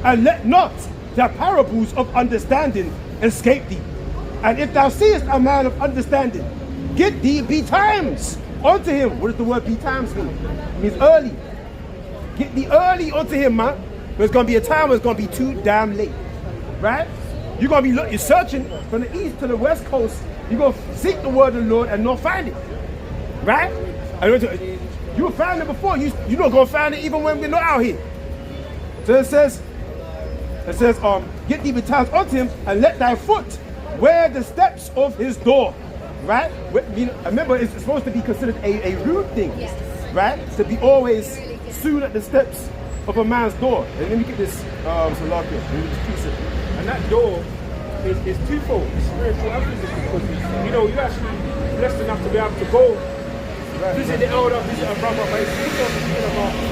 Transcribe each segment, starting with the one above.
and let not the parables of understanding escape thee. And if thou seest a man of understanding, get thee betimes unto him. What does the word betimes mean? It means early. Get thee early unto him, man. There's going to be a time where it's going to be too damn late. Right? You're going to be you're searching from the east to the west coast. You're going to seek the word of the Lord and not find it. Right? You found it before. You're not going to find it even when we're not out here. So it says, get thee betimes unto him and let thy foot wear the steps of his door. Right? Remember, it's supposed to be considered a rude thing. Yes. Right? To be always soon at the steps of a man's door. And let me get this salaki. And that door is twofold, spiritual and physical. Because you're actually blessed enough to be able to go visit the elder, visit a brother, but it's also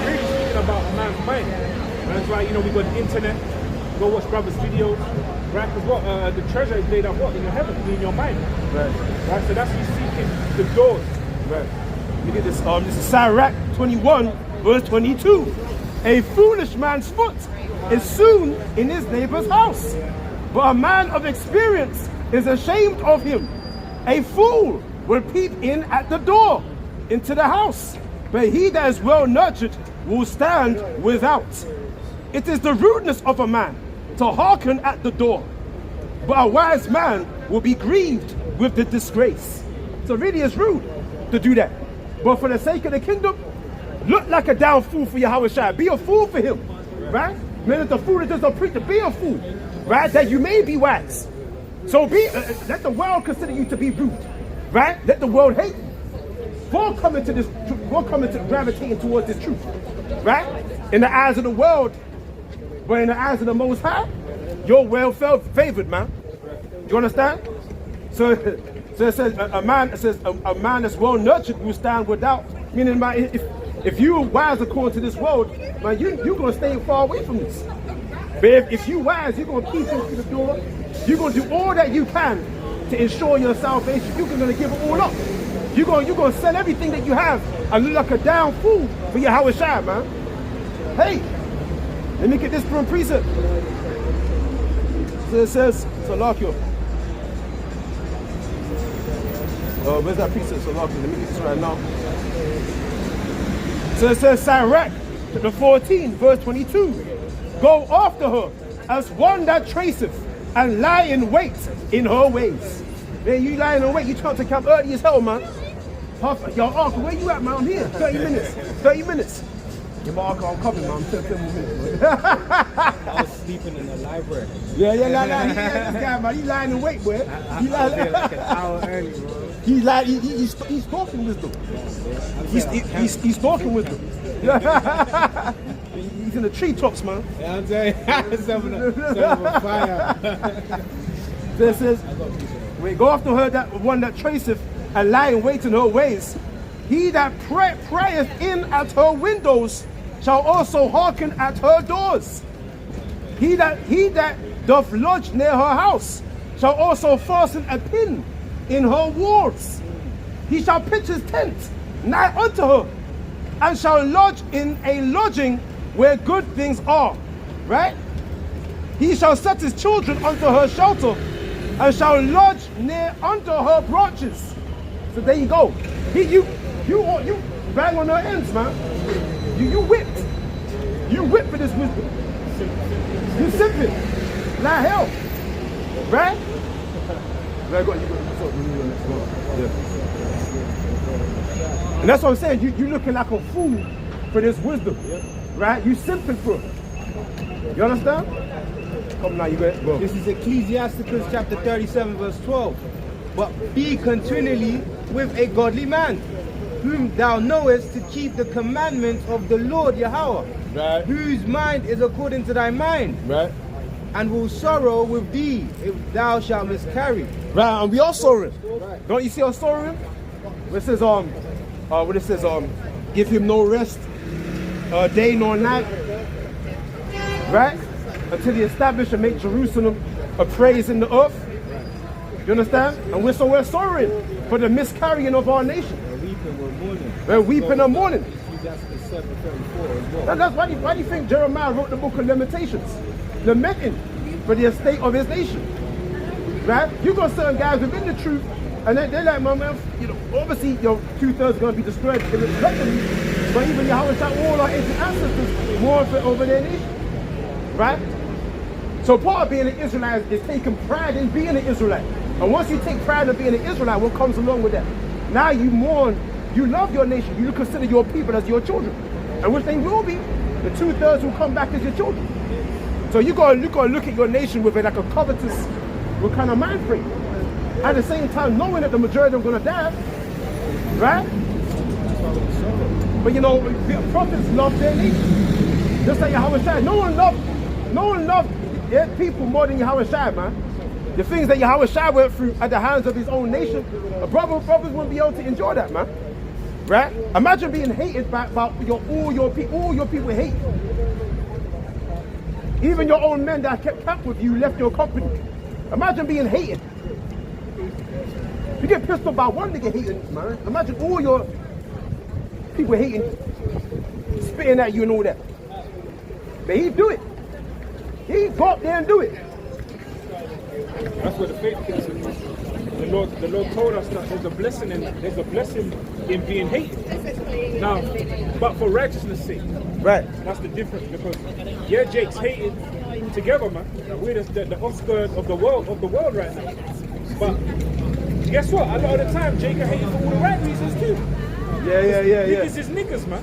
speaking about a man's mind. And that's why we got the internet, go watch brothers' videos, right? Because what the treasure is laid up in your heaven, in your mind. Right. So that's you seeking the doors. Right. Look at this. This is Sirach 21, verse 22. A foolish man's foot is soon in his neighbor's house, but a man of experience is ashamed of him. A fool will peep in at the door into the house, but he that is well nurtured will stand without. It is the rudeness of a man to hearken at the door, but a wise man will be grieved with the disgrace. So really it's rude to do that. But for the sake of the kingdom, look like a down fool for Yahawashi. Be a fool for him, right? Man, the fool that doesn't preach to be a fool, right? That you may be wise. So let the world consider you to be rude, right? Let the world hate you. For coming to gravitating towards this truth, right? In the eyes of the world, but in the eyes of the Most High, you're well favored, man. You understand? So it says a man that's well nurtured will stand without. Meaning, man, if you're wise according to this world, man, you're gonna stay far away from this. But if you're wise, you're gonna keep into the door. You're gonna do all that you can to ensure your salvation. You're gonna give it all up. You're gonna sell everything that you have and look like a down fool for your Yahawashi, man. Hey, let me get this from precept. So it says, Salakio. Where's that precept, Salakio? Let me get this right now. So it says, Sirach, chapter 14, verse 22. Go after her as one that traceth and lie in wait in her ways. Man, you lying in wait, you trying to come early as hell, man. Yo, Uncle, where you at, man? I'm here. 30 minutes. 30 minutes. Yeah, my Uncle, I'm coming, man. 10 minutes. I was sleeping in the library. Yeah, this guy, man. He lying in wait, boy. He lying there like an hour early, bro. He's talking wisdom. He's talking wisdom. He's in the treetops, man. Yeah, I'm telling you, some of fire. So it says, we go after her, that one that traceth and lie in wait in her ways. He that prayeth in at her windows shall also hearken at her doors. He that doth lodge near her house shall also fasten a pin in her walls. He shall pitch his tent nigh unto her, and shall lodge in a lodging where good things are. Right? He shall set his children unto her shelter, and shall lodge near unto her branches. So there you go. You bang on her ends, man. You whipped. You whipped for this wisdom. You simping. Like hell. Right? And that's what I'm saying. You looking like a fool for this wisdom. Right? You simping for it. You understand? Come now, you go. This is Ecclesiasticus chapter 37, verse 12. But be continually with a godly man, whom thou knowest to keep the commandments of the Lord Yahweh, Right. whose mind is according to thy mind, Right. and will sorrow with thee if thou shalt miscarry. Right, and we are sorrowing. Right. Don't you see us sorrowing? Where it says, give him no rest, day nor night. Right? Until he establish and make Jerusalem a praise in the earth. You understand? And we're sorrowing for the miscarrying of our nation. We're weeping and mourning. That's the 7:34 as well. Why do you think Jeremiah wrote the book of Lamentations? lamenting for the estate of his nation. Right? You got certain guys within the truth, and they're like, man, obviously your 2/3 are going to be destroyed irrespectively, but even Yahawashi, all our ancient ancestors mourn over their nation. Right? So part of being an Israelite is taking pride in being an Israelite. And once you take pride in being an Israelite, what comes along with that? Now you mourn, you love your nation, you consider your people as your children. And which they will be. The 2/3 will come back as your children. So you gotta look at your nation with like a covetous kind of mind frame. At the same time, knowing that the majority of them are gonna die, right? But prophets love their nation. Just like Yahawashi. No one loved their people more than Yahawashi, man. The things that Yahawashi went through at the hands of his own nation, brothers wouldn't be able to enjoy that, man. Right? Imagine being hated by all your people hate. Even your own men that kept camp with you left your company. Imagine being hated. You get pissed off by one nigga hating, man. Imagine all your people hating, spitting at you and all that. But he'd do it. He'd go up there and do it. That's where the faith kicks in. The Lord told us that there's a blessing in being hated. Now, but for righteousness' sake. Right. That's the difference, because Jake's hated together, man. We're the offskirt of the world right now. But guess what? A lot of the time, Jake are hating for all the right reasons too. Yeah. Niggas is niggas, man.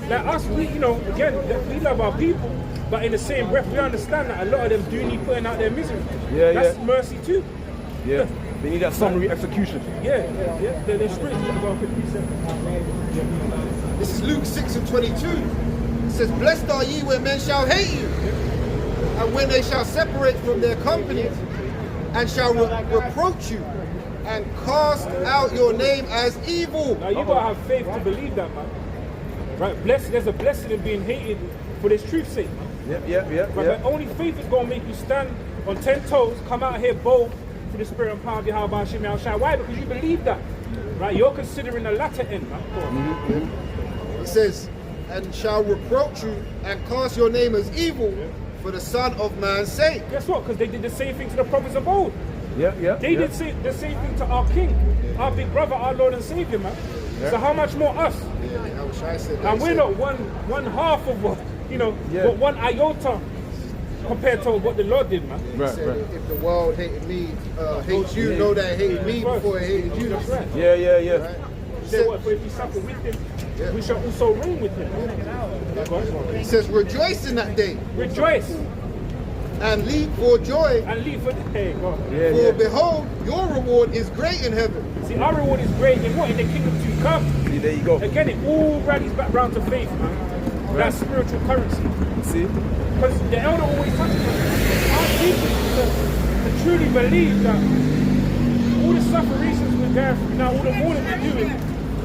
Like us, again, we love our people, but in the same breath, we understand that a lot of them do need putting out their misery. That's mercy too. Yeah. They need that summary execution. Yeah. They're strict. This is Luke 6:22. It says, "Blessed are ye when men shall hate you, and when they shall separate from their company, and shall reproach you, and cast out your name as evil." Now you gotta have faith to believe that, man. Right? There's a blessing in being hated for this truth's sake. Yeah. But only faith is gonna make you stand on 10 toes, come out here bold for the spirit and power of Yahawashi. Why? Because you believe that. Right? You're considering the latter end, man. It says, "And shall reproach you, and cast your name as evil for the Son of Man's sake." Guess what? Because they did the same thing to the prophets of old. They did the same thing to our King, our big brother, our Lord and Savior, man. So how much more us? And we're not one half of what, but one iota compared to what the Lord did, man. Right. If the world hated me, hates you, know that it hated me before it hated you. That's right. Yeah. Right? He said, what, for if we suffer with him, we shall also reign with him. He says, "Rejoice in that day, Rejoice and leap for joy, and leave for the day, God. for behold, your reward is great in heaven." See, our reward is great in what? In the kingdom to come. See, there you go. Again, it all rallies back round to faith, man. That's spiritual currency. See? Because the elder always touches on it. Our people to truly believe that all the sufferings we're going through now, all the mourning we're doing,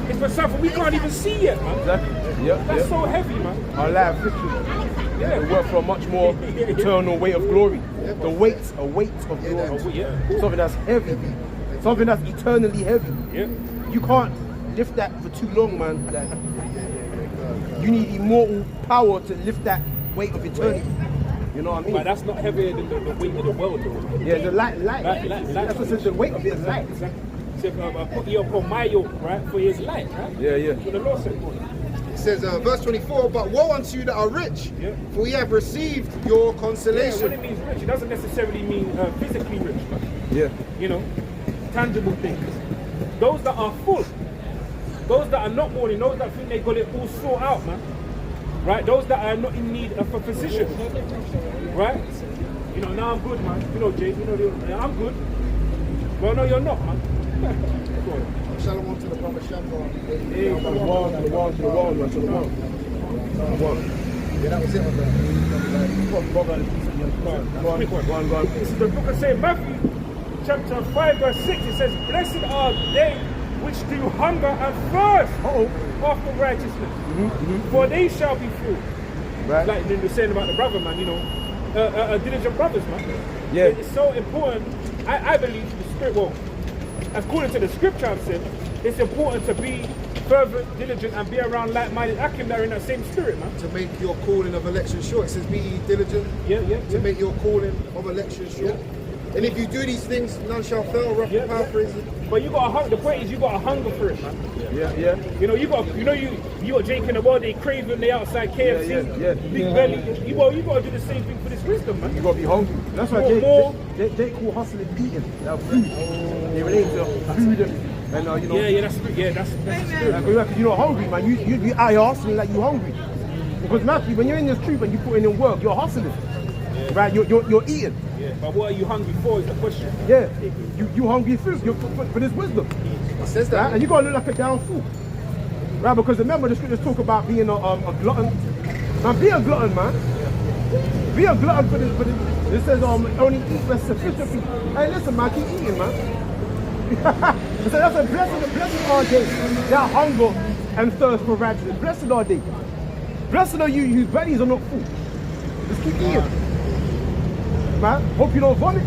is for something we can't even see yet, man. Exactly. That's so heavy, man. Our life fiction. We work for a much more eternal weight of glory. A weight of glory. Something that's heavy. Something that's eternally heavy. You can't lift that for too long, man. Like, you need immortal power to lift that weight of eternity. You know what I mean? But that's not heavier than the weight of the world, though. Yeah, the light. That's what says the weight of it is light. Exactly. So, put you upon my yoke, right? For his light, right? Yeah. What the Lord said. It says, verse 24, "But woe unto you that are rich, for ye have received your Yeah, consolation." when it means rich, it doesn't necessarily mean physically rich, but, tangible things. Those that are full, those that are not mourning, those that think they got it all sorted out, man. Right? Those that are not in need of a physician. Right? Now I'm good, man. Jake, I'm good. Well, no, you're not, man. Shalom to the brother Shamgar. Hey, to the wall. Yeah, that was it on that. This is the book of St. Matthew, chapter 5, verse 6. It says, "Blessed are they which do hunger and thirst after righteousness, for they shall be filled." Right. Like they were saying about the brother, man, diligent brothers, man. Yeah. It's so important. I believe the spirit, according to the scripture I've said, it's important to be fervent, diligent, and be around like-minded akim that are in that same spirit, man. To make your calling of election sure. It says be ye diligent to make your calling of election sure. And if you do these things, none shall fail. Rough paraphrasing. But you got a hunger. The point is, you got a hunger for it, man. Yeah. You know, you got Jake in the world. They craving. They outside KFC. Yeah. Big belly. You got to do the same thing for this wisdom, man. You gotta be hungry. That's why Jake call hustling eating. That food. They relate to food and you know. Yeah, that's the spirit. Because you're not hungry, man. You out here hustling like you hungry. Because Matthew, when you're in this truth and you putting in work, you're hustling. Right? You're eating. Yeah. But what are you hungry for is the question. Yeah. You hungry for this wisdom. It says that. Right? And you gotta look like a down fool. Right? Because remember the scriptures talk about being a glutton. Man, be a glutton, man. Be a glutton for this. It says only eat what's sufficient for you. Hey, listen, man, keep eating, man. So that's a blessed are they that hunger and thirst for righteousness. Blessed are they. Blessed are you whose bellies are not full. Just keep eating. Man, hope you don't vomit.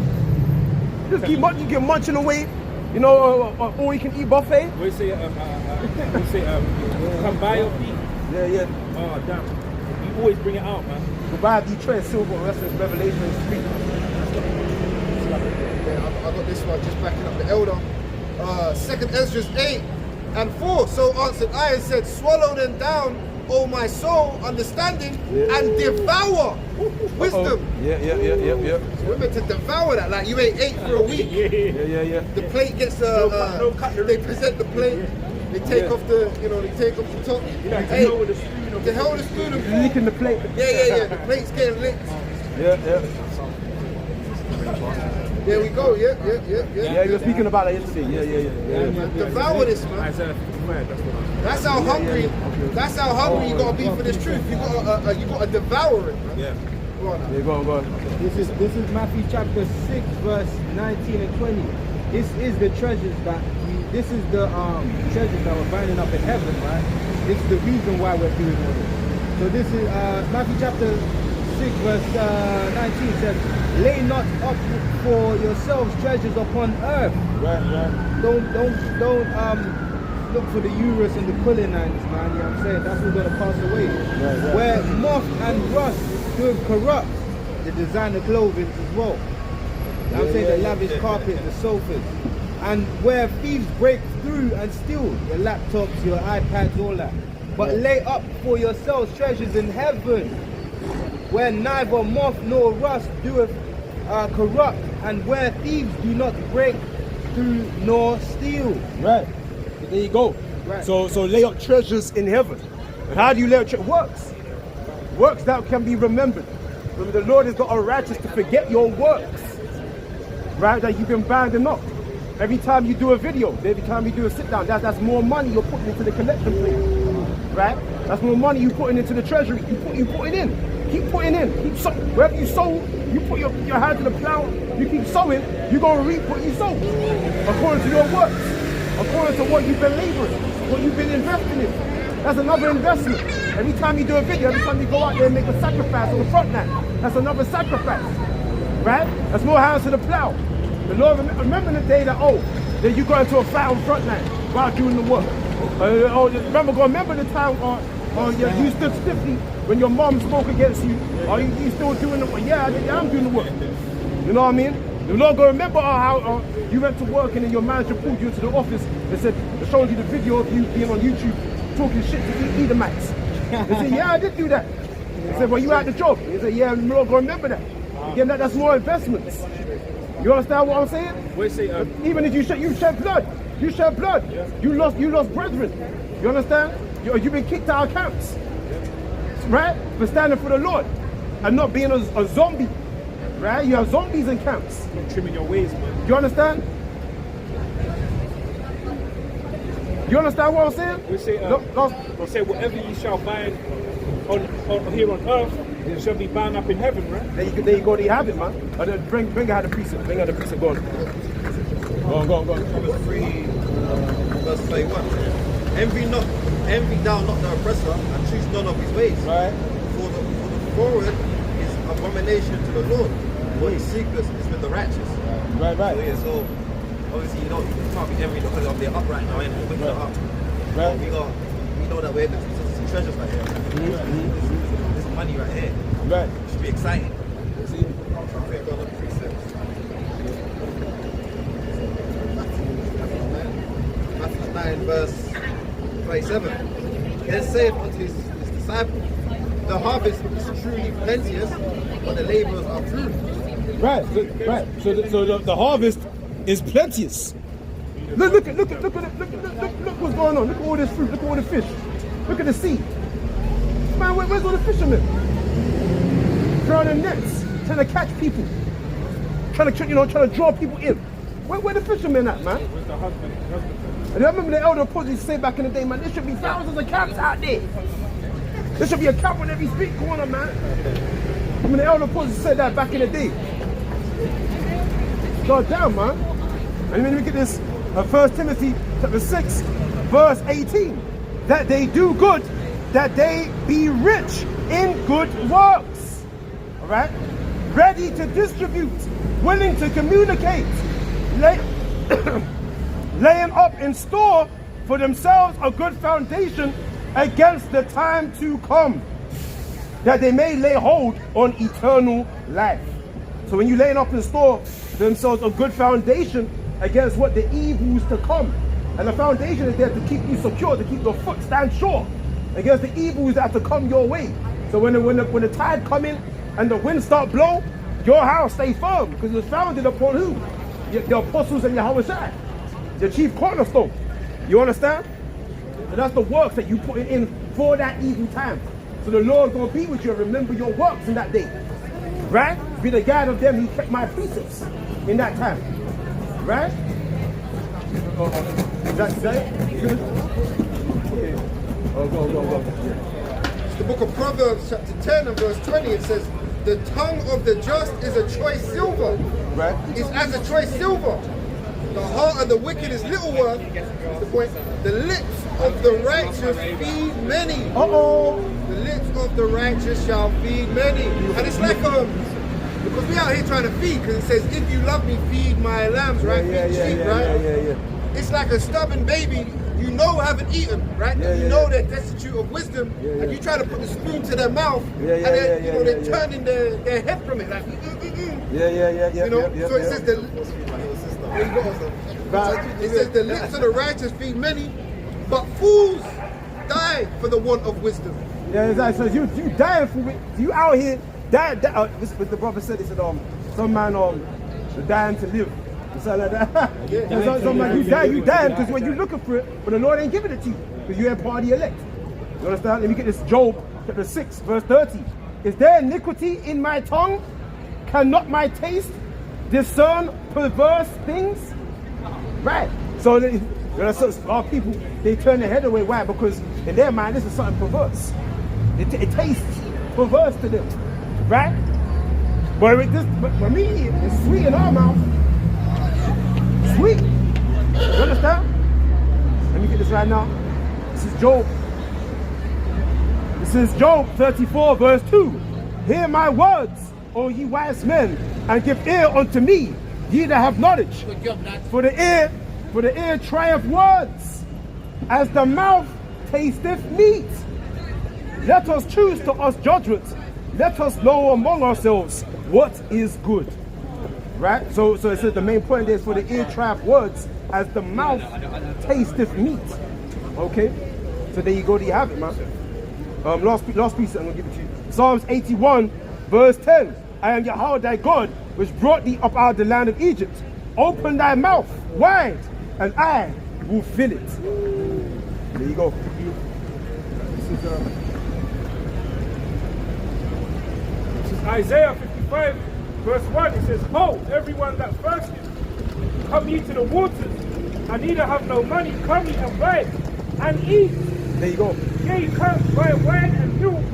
Just keep munching away. You know, or you can eat buffet. We say, come buy your feet. Yeah. Oh, damn. You always bring it out, man. Goodbye, Detroit, Silver, Revelation 3. I got this one just backing up the elder. 2nd Ezra 8:4. So answered I and said, swallow them down, O my soul, understanding, and devour wisdom. Yeah. So we're meant to devour that. Like you ate for a week. Yeah. The plate gets they present the plate. They take off the, they take off the top. Hey, the hell with the spoon. Licking the plate. Yeah. The plate's getting licked. Yeah. There we go. Yeah. Yeah, you were speaking about that yesterday. Yeah. Devour this, man. That's how hungry. That's how hungry you gotta be for this truth. You gotta devour it, man. Yeah. Go on now. Yeah, go on. This is Matthew chapter 6, verse 19 and 20. This is the treasures that treasures that we're binding up in heaven, right? This is the reason why we're doing all this. So this is Matthew chapter 6, verse 19 says, lay not up for yourselves treasures upon earth. Right. Don't look for the Urus and the Cullinans, man. You know what I'm saying? That's what's gonna pass away. Right. Where moth and rust do corrupt the designer clothing as well. You know what I'm saying? The lavish carpet, the sofas. And where thieves break through and steal your laptops, your iPads, all that. But lay up for yourselves treasures in heaven, where neither moth nor rust doeth corrupt, and where thieves do not break through nor steal. Right. There you go. Right. So lay up treasures in heaven. And how do you lay up works? Works that can be remembered. Remember, the Lord is not unrighteous to forget your works. Right? That you've been binding up. Every time you do a video, every time you do a sit down, that's more money you're putting into the collection plate. Right? That's more money you're putting into the treasury. You put it in. Keep putting in. Wherever you sow, you put your hand to the plow, you keep sowing, you're going to reap what you sow. According to your works. According to what you've been laboring, what you've been investing in. That's another investment. Every time you do a video, every time you go out there and make a sacrifice on the front line, that's another sacrifice. Right? That's more hands to the plow. The Lord, remember the day that you got into a fight on front line while doing the work. Remember the time you stood stiffly when your mom spoke against you. Are you still doing the work? Yeah, I'm doing the work. You know what I mean? The Lord gonna remember how you went to work and then your manager pulled you into the office and said, showed you the video of you being on YouTube talking shit to Edomites. They said, yeah, I did do that. They said, well, you had the job. He said, yeah, the Lord gonna remember that. Again, that's more investments. You understand what I'm saying? Even if you shed blood, Yeah. You lost brethren. You understand? You've been kicked out of camps, right? For standing for the Lord and not being a zombie. Right? You have zombies in camps. Not trimming your ways, man. You understand? You understand what I'm saying? We say whatever you shall bind on here on earth, it shall be bound up in heaven, right? There you go, there you have it, man. Bring out the precept. Bring out the precept. Go on. Proverbs 3, verse 31. Envy thou not the oppressor, and choose none of his ways. Right. For the forward is abomination to the Lord. What is secret is with the righteous. Right. So obviously you can't be envied because of their upright now, and wicked up. Right. We know that there's some treasures right here. This money right here. Right. It should be exciting. See? Matthew 9 verse 27. Then saith unto his disciples, the harvest is truly plenteous, but the laborers are few. Right. So the harvest is plenteous. Look what's going on. Look at all this fruit. Look at all the fish. Look at the sea. Man, where's all the fishermen? Throwing their nets, trying to catch people, trying to draw people in. Where the fishermen at, man? Where's the husband? And I remember the elder apostles used to say back in the day, man, there should be thousands of camps out there. There should be a camp on every street corner, man. I mean, the elder apostles said that back in the day. God damn, man. And then we get this, 1 Timothy chapter 6, verse 18. That they do good, that they be rich in good works. All right? Ready to distribute, willing to communicate, laying up in store for themselves a good foundation against the time to come, that they may lay hold on eternal life. So when you're laying up in store for themselves a good foundation against what the evils to come, and the foundation is there to keep you secure, to keep your foot stand sure against the evils that have to come your way. So when the tide come in and the wind start blow, your house stay firm because it's founded upon who? The apostles and Yahawashi, the chief cornerstone. You understand? And that's the works that you put in for that evil time. So the Lord gonna be with you and remember your works in that day. Right? Be the guide of them who kept my precepts in that time. Right? Is that it? Good? Okay. Oh, go. The book of Proverbs chapter 10 and verse 20, it says, the tongue of the just is a choice silver. Right? It's as a choice silver. The heart of the wicked is little worth. That's the point. The lips of the righteous feed many. The lips of the righteous shall feed many. And it's like because we out here trying to feed, because it says, if you love me, feed my lambs, right? Feed sheep, right? Yeah. It's like a stubborn baby, you know haven't eaten, right? You know they're destitute of wisdom, and you try to put the spoon to their mouth, and then, they're turning their head from it, like, Yeah. You know, so it says the lips of the righteous feed many, but fools die for the want of wisdom. Yeah, exactly. So you dying for it. You out here dying. This is what the brother said. He said, some man dying to live. Or something like that. Some man, you dying because when you looking for it, but the Lord ain't giving it to you because you ain't part of the elect. You understand? Let me get this. Job chapter 6, verse 30. Is there iniquity in my tongue? Cannot my taste discern perverse things? Right. So our people, they turn their head away. Why? Because in their mind, this is something perverse. It tastes perverse to them. Right? But for me, it's sweet in our mouth. Sweet. You understand? Let me get this right now. This is Job. This is Job 34, verse 2. Hear my words, O ye wise men, and give ear unto me, ye that have knowledge. For the ear trieth words, as the mouth tasteth meat. Let us choose to us judgment. Let us know among ourselves what is good. Right? So it says the main point is for the ear trieth words, as the mouth tasteth meat. Okay? So there you go, there you have it, man. Last piece I'm going to give it to you. Psalms 81, verse 10. I am Yahweh thy God, which brought thee up out of the land of Egypt. Open thy mouth wide, and I will fill it. There you go. This is Isaiah 55, verse 1. It says, ho, everyone that thirsteth, come ye to the waters, and neither have no money, come ye and buy and eat. There you go. Yea, you can't buy wine and milk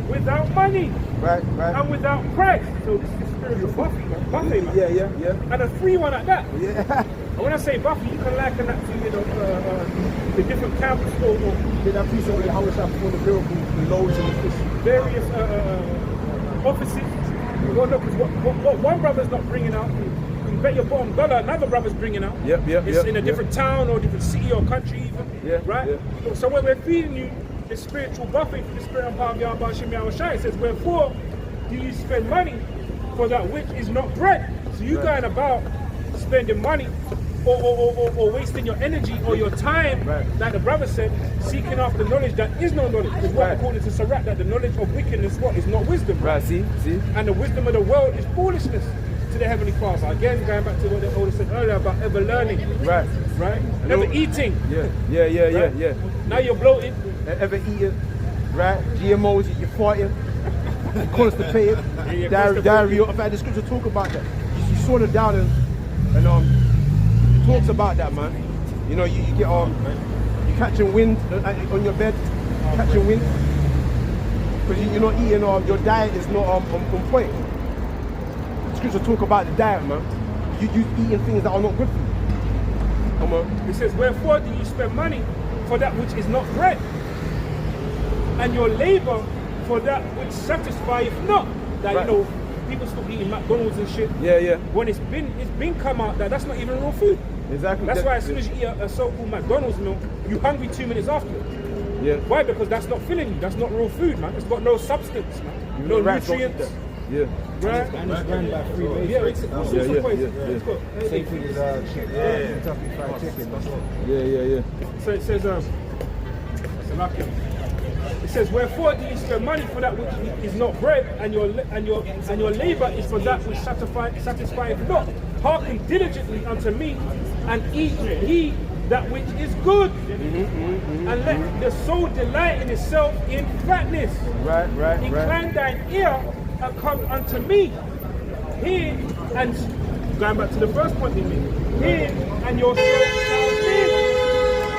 without money. Right. And without price. So this is spiritual buffet, man. Yeah. And a free one at that. Yeah. And when I say buffet, you can liken that to, the different camps or Did that piece of how much I before the miracle, the loaves and the fish. various offices. Well, no, because what one brother's not bringing out, can bet your bottom dollar another brother's bringing out. It's in a different town or different city or country even. Right? So when we're feeding you the spiritual buffet for the spirit and power of Yahawashi, it says, wherefore do you spend money for that which is not bread? So you going about spending money or wasting your energy or your time, like the brother said, seeking after knowledge that is no knowledge. Because what according to Sirach, that the knowledge of wickedness what is not wisdom. See? And the wisdom of the world is foolishness to the Heavenly Father. Again, going back to what the older said earlier about ever learning. Right? Ever eating. Yeah. Now you're bloating. Ever eating, right? GMOs, you're fighting. Constipated. Diarrhea. In fact, the scripture talk about that. You saw it down and it talks about that, man. You know, you get you catching wind on your bed, catching wind because you're not eating. Your diet is not on point. The scripture talk about the diet, man. You eating things that are not good for you. Come on. It says, wherefore do you spend money for that which is not bread, and your labor for that which satisfieth not? That you know, people stop eating McDonald's and shit. When it's been come out that that's not even real food. Exactly. That's why as soon as you eat a so-called McDonald's meal, you're hungry 2 minutes after. Why? Because that's not filling you. That's not real food, man. It's got no substance, man. No nutrients. Right? And it's run by free base. Same food as chicken. Kentucky Fried Chicken. That's what. So it says, it says, wherefore do you spend money for that which is not bread, and your labor is for that which satisfieth not? Hearken diligently unto me, and eat ye that which is good, and let the soul delight in itself in fatness. Incline thine ear and come unto me. Hear, and going back to the first point we made, hear, and your soul shall live,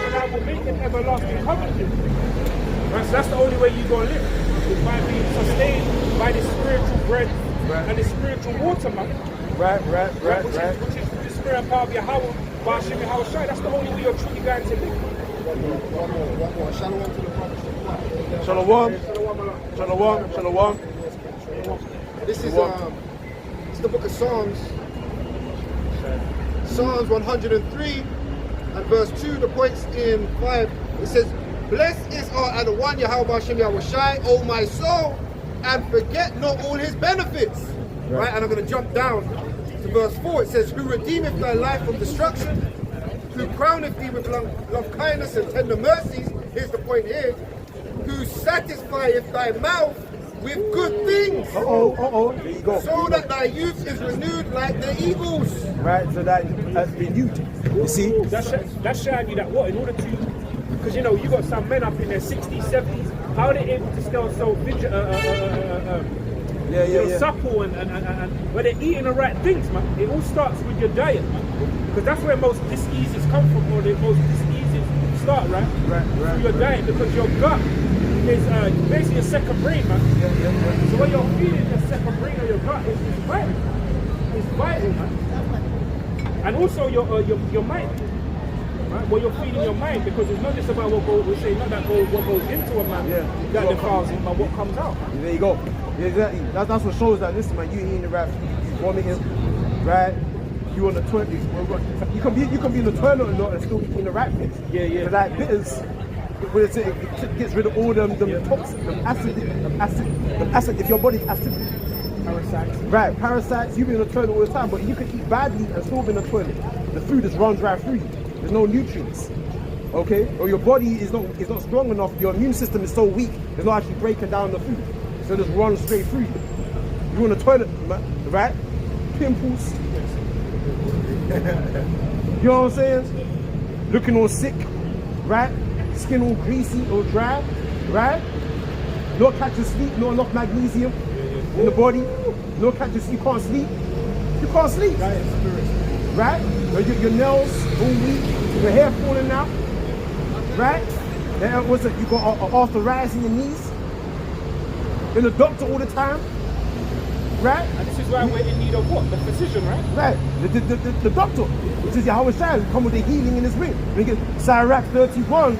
and I will make an everlasting covenant. Right, so that's the only way you're going to live, is by being sustained by the spiritual bread and the spiritual water, man. Which is the spirit and power of Yahweh, Bashim Yahawashi. That's the only way you're truly going to live. One more. Shalom to the prophet. Shalom. This is it's the book of Psalms. Psalms 103 and verse 2, the points in 5. It says, blessed is our Adawan Yahweh Shem Yahawashi, O my soul, and forget not all his benefits. Right? And I'm going to jump down to verse 4. It says, who redeemeth thy life from destruction, who crowneth thee with love kindness and tender mercies. Here's the point here. Who satisfieth thy mouth with good things. There you go. So that thy youth is renewed like the eagles. Right, so that has been renewed. You see? That's showing you that what, in order to, because you know, you got some men up in their 60s, 70s, how are they able to still so supple and where they're eating the right things, man. It all starts with your diet, man. Because that's where most diseases come from, or the most diseases start, right? Through your diet, because your gut is basically your second brain, man. So when you're feeding your second brain or your gut, it's vital. It's vital, man. And also your mind. Right? Well, you're feeding your mind, because it's not just about what goes into a man that defiles him, but what comes out. There you go. Exactly. That's what shows that, listen, man, you eating the right food, you vomiting, right? You on the toilet. You can be in the toilet or not and still eating the right things. But like bitters, it gets rid of all them toxins, them acid. If your body's acidic. Parasites. Right, parasites. You be in the toilet all the time, but you can eat badly and still be in the toilet. The food just runs right through you. There's no nutrients. Okay? Or your body is not strong enough, your immune system is so weak, it's not actually breaking down the food. So it just runs straight through you. You're in the toilet, right? Pimples. You know what I'm saying? Looking all sick, right? Skin all greasy or dry, right? Not catching sleep, not enough magnesium in the body. Not catching sleep, you can't sleep. You can't sleep. Right? Your nails all weak, your hair falling out, right? Then what's it? You got arthritis in your knees. In the doctor all the time, right? And this is why we're in need of what? The physician, right? Right. The doctor, which is Yahawashi, come with the healing in his ring. We get Sirach 31,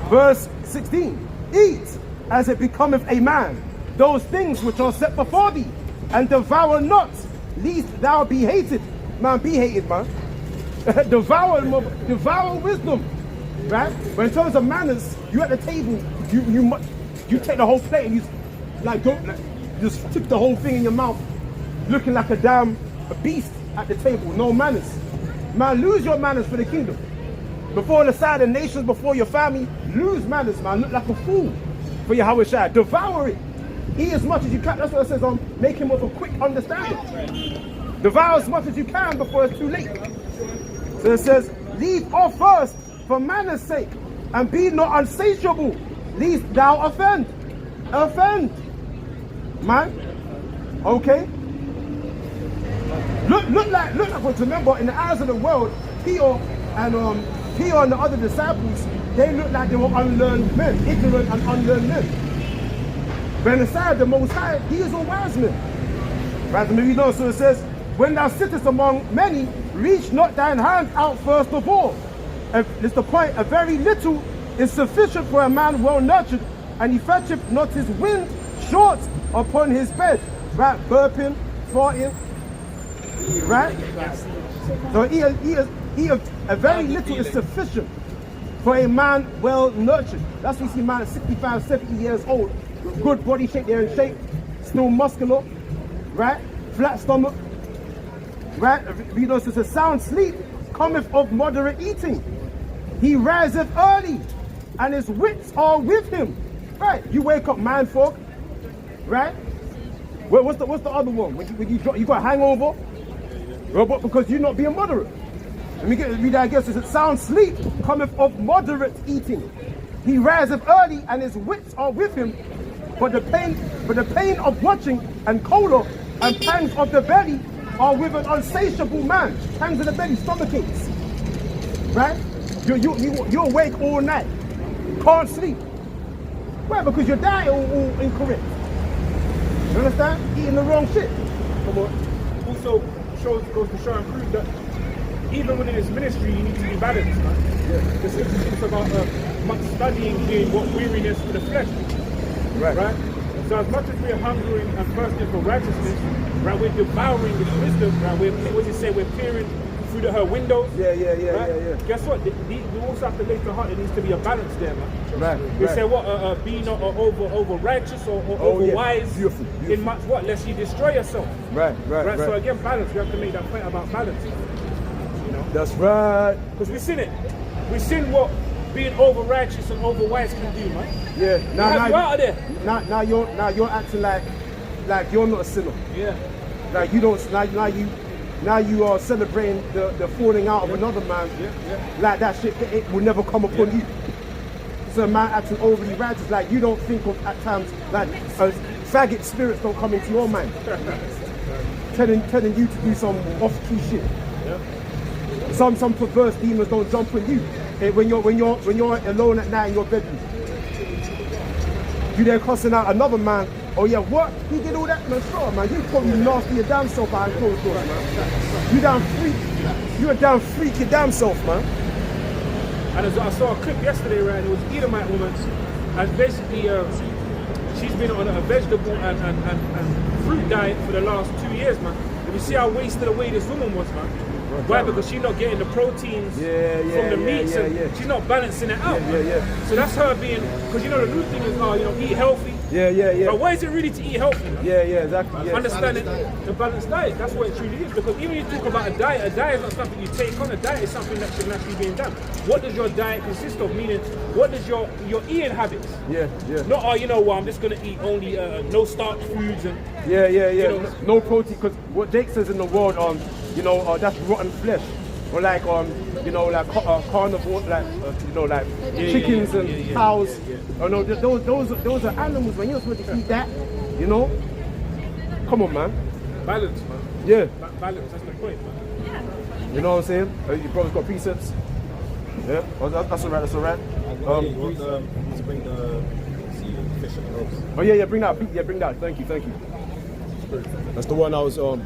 verse 16. Eat as it becometh a man those things which are set before thee, and devour not lest thou be hated. Man, be hated, man. devour wisdom, right? But in terms of manners, you at the table, you take the whole plate and you like don't like, just stick the whole thing in your mouth, looking like a beast at the table. No manners, man. Lose your manners for the kingdom. Before the side of nations, before your family, lose manners, man. Look like a fool for Yahawashi. Devour it. Eat as much as you can. That's what it says on make him of a quick understanding. Devour as much as you can before it's too late. So it says, leave off first for manners' sake, and be not unsatiable, lest thou offend. Offend. Man. Okay. Look like what remember in the eyes of the world, Peter and the other disciples, they looked like they were unlearned men, ignorant and unlearned men. But in the side of the Most High, he is a wise man. Right, let me read on. So it says, when thou sittest among many, reach not thine hand out first of all. And it's the point, a very little is sufficient for a man well nurtured, and he fetcheth not his wind short upon his bed. Right, burping, farting. Right? So a very little is sufficient for a man well nurtured. That's why you see man at 65, 70 years old, with good body shape, they're in shape, still muscular, right? Flat stomach, right? You know, it's a sound sleep cometh of moderate eating. He riseth early, and his wits are with him. Right? You wake up man fog, right? What's the other one? When you got a hangover? Well, but because you're not being moderate. Let me read that again. It says, sound sleep cometh of moderate eating. He riseth early, and his wits are with him. But the pain of watching and choler and pangs of the belly are with an unsatiable man. Pangs of the belly, stomach aches. Right? You're awake all night. Can't sleep. Why? Because your diet all incorrect. You understand? Eating the wrong shit. Come on. Also goes to show and prove that even within this ministry, you need to be balanced, man. Yeah. The scripture talks about much studying in what weariness for the flesh. Right? So as much as we're hungering and thirsting for righteousness, right, we're devouring this wisdom, right? What does it say? We're peering through her windows. Yeah. Guess what? We also have to lay to heart there needs to be a balance there, man. Right. We say what? Be not over righteous or over wise. Beautiful. In much what? Lest you destroy yourself. Right. So again, balance. We have to make that point about balance. You know? That's right. Because we sin it. We sin what being over righteous and over wise can do, man. Yeah. Now you out of there. Now you're acting like you're not a sinner. Yeah. Like you don't. Now you are celebrating the falling out of another man. Yeah. Like that shit, it will never come upon you. So a man acting overly righteous, like you don't think of at times like faggot spirits don't come into your mind, telling you to do some off-key shit. Yeah. Some perverse demons don't jump on you when you're alone at night in your bedroom. You there cussing out another man. Oh yeah, what? He did all that? Man, sure, man. You probably nasty your damn self behind closed doors, man. You damn freak. You a damn freak your damn self, man. And I saw a clip yesterday, right? It was an Edomite woman, and basically she's been on a vegetable and fruit diet for the last 2 years, man. And you see how wasted away this woman was, man. Why? Because she's not getting the proteins from the meats, and she's not balancing it out. Yeah. So that's her being, because you know the new thing is, eat healthy. Yeah. But why is it really to eat healthy? Man? Yeah, exactly. Yeah. Understanding the balanced diet, that's what it truly is. Because even when you talk about a diet is not something you take on. A diet is something that should naturally be done. What does your diet consist of? Meaning, what does your eating habits? Yeah. Not, I'm just going to eat only no starch foods and... Yeah. No protein, because what Jake says in the world, that's rotten flesh. Or like, carnivore, chickens and cows. Oh no, those are animals, man. You're supposed to eat that, Come on, man. Balance, man. Yeah. Balance, that's the point, man. You know what I'm saying? Your brother's got precepts. Yeah, that's alright. To bring the fish and ropes. Oh yeah, bring that. Yeah, bring that. Thank you. That's the one I was on.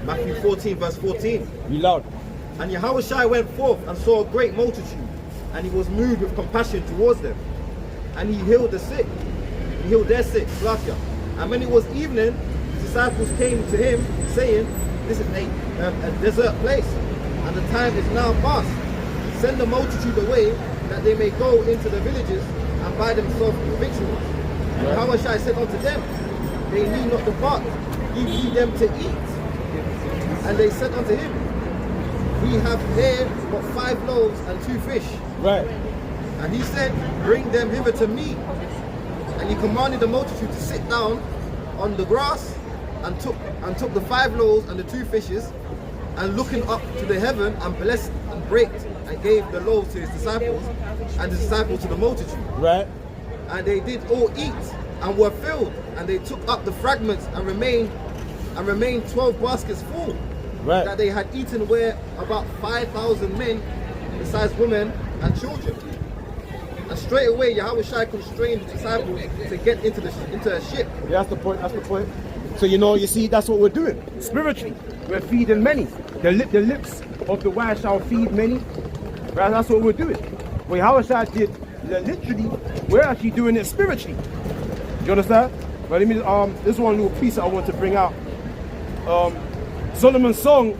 Matthew 14, verse 14. Be loud. And Yahawashi went forth and saw a great multitude, and he was moved with compassion towards them. And he healed the sick. He healed their sick, Slakia. And when it was evening, disciples came to him, saying, "This is a desert place, and the time is now past. Send the multitude away, that they may go into the villages and buy themselves victuals." And Yahawashi said unto them, "They need not depart, give ye them to eat." And they said unto him, "We have here but 5 loaves and 2 fish. Right. And he said, "Bring them hither to me." And he commanded the multitude to sit down on the grass, and took the 5 loaves and the 2 fishes, and looking up to the heaven, and blessed and brake, and gave the loaves to his disciples, and the disciples to the multitude. Right. And they did all eat, and were filled, and they took up the fragments, and remained 12 baskets full. Right. That they had eaten, were about 5,000 men, besides women and children. And straight away Yahawashi constrained the disciples to get into a ship. Yeah, that's the point. That's the point. So you see, that's what we're doing. Spiritually, we're feeding many. The lips of the wise shall feed many. Right? That's what we're doing. What Yahawashi did, literally, we're actually doing it spiritually. You understand? But let me this one little piece that I want to bring out. Solomon's Song,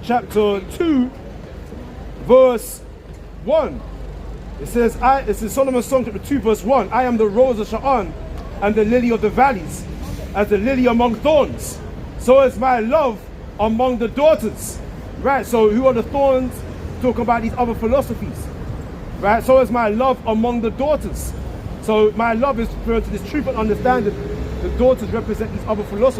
chapter 2, verse 1. It says, it's in Solomon's Song, chapter 2, verse 1. "I am the rose of Sharon, and the lily of the valleys, as the lily among thorns. So is my love among the daughters." Right, so who are the thorns? Talk about these other philosophies. Right, so is my love among the daughters. So my love is referring to this truth and understanding. The daughters represent these other philosophies.